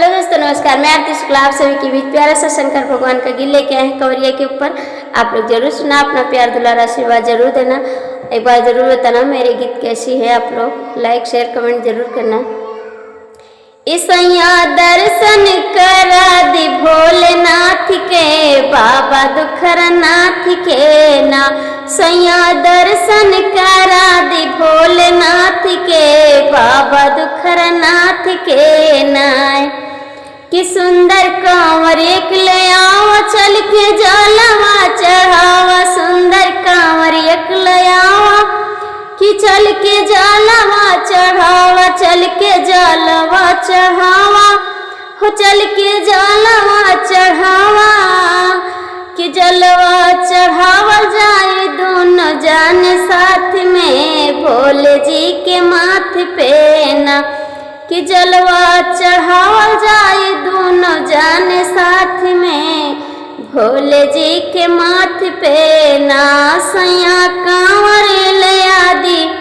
Hello दोस्तों, नमस्कार। मैं आरती शुक्ला आप सभी की बीच प्यारा सा शंकर भगवान का गीत लेके आए हैं कंवरिया के ऊपर। आप लोग जरूर सुना, अपना प्यार दुलार आशीर्वाद जरूर देना। एक बार जरूर बताना मेरे गीत कैसी है। आप लोग लाइक शेयर कमेंट जरूर करना। ईसैया दर्शन करा दी भोलेनाथ के, बाबा दुखरनाथ के ना। सैया दर्शन करा दी भोलेनाथ के, बाबा दुखरनाथ के ना। कि सुंदर कांवर एक ले आओ, चल के जलवा चढ़ावा। सुंदर कांवर एक ले आओ, कि चल के जलवा चढ़ावा। चल के जलवा चढ़ावा हो, चल के जलवा चढ़ावा। कि जलवा चढ़ावा जाए दोनों जान साथ में, भोले जी के माथे पे ना। कि जलवा चढ़ावा जाए दोनों जान साथ में, भोले जी के माथे पे ना। सैया कांवर ले आदि,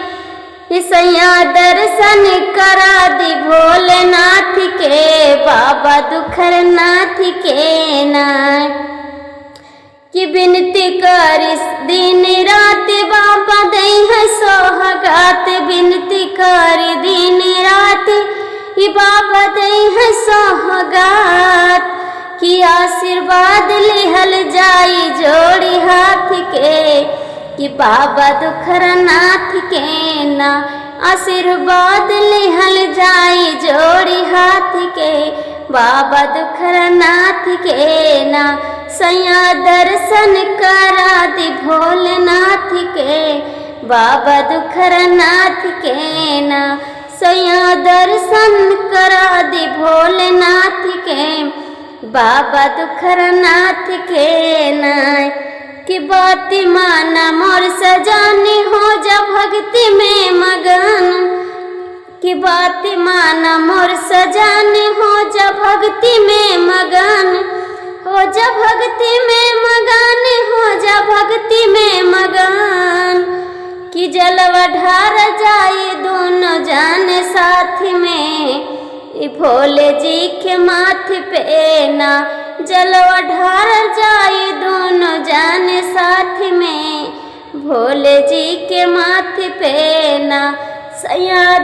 सैया दर्शन करा दी भोलेनाथ के, बाबा दुखरनाथ के ना। कि विनती करिस दिन रात, बाबा दे है सोहगात। विनती करी दिन रात, कि बाबा दे है सोहगात। कि आशीर्वाद लिहल जाई जोड़ी हाथ के, कि बाबा दुखरनाथ के ना। आशीर्वाद लिहल जाई जोड़ी हाथ के, बाबा दुखरनाथ के ना। सैया दर्शन करा दी भोलेनाथ के, बाबा दुखरनाथ के ना। सैया दर्शन करा दी भोलेनाथ के, बाबा दुखरनाथ के ना। कि बात माना मोर सजानी, हो जा भक्ति में मगन। कि बात माना मोर सजानी, हो जा भक्ति में मगन। हो जा भक्ति में मगन, हो जा भक्ति में मगन। कि जलवा ढार जाए दोनों जान साथ में, भोले जी के माथे पे ना। जलवा ढार जाए दोनों जान साथ में, भोले जी के माथे पे ना। सैया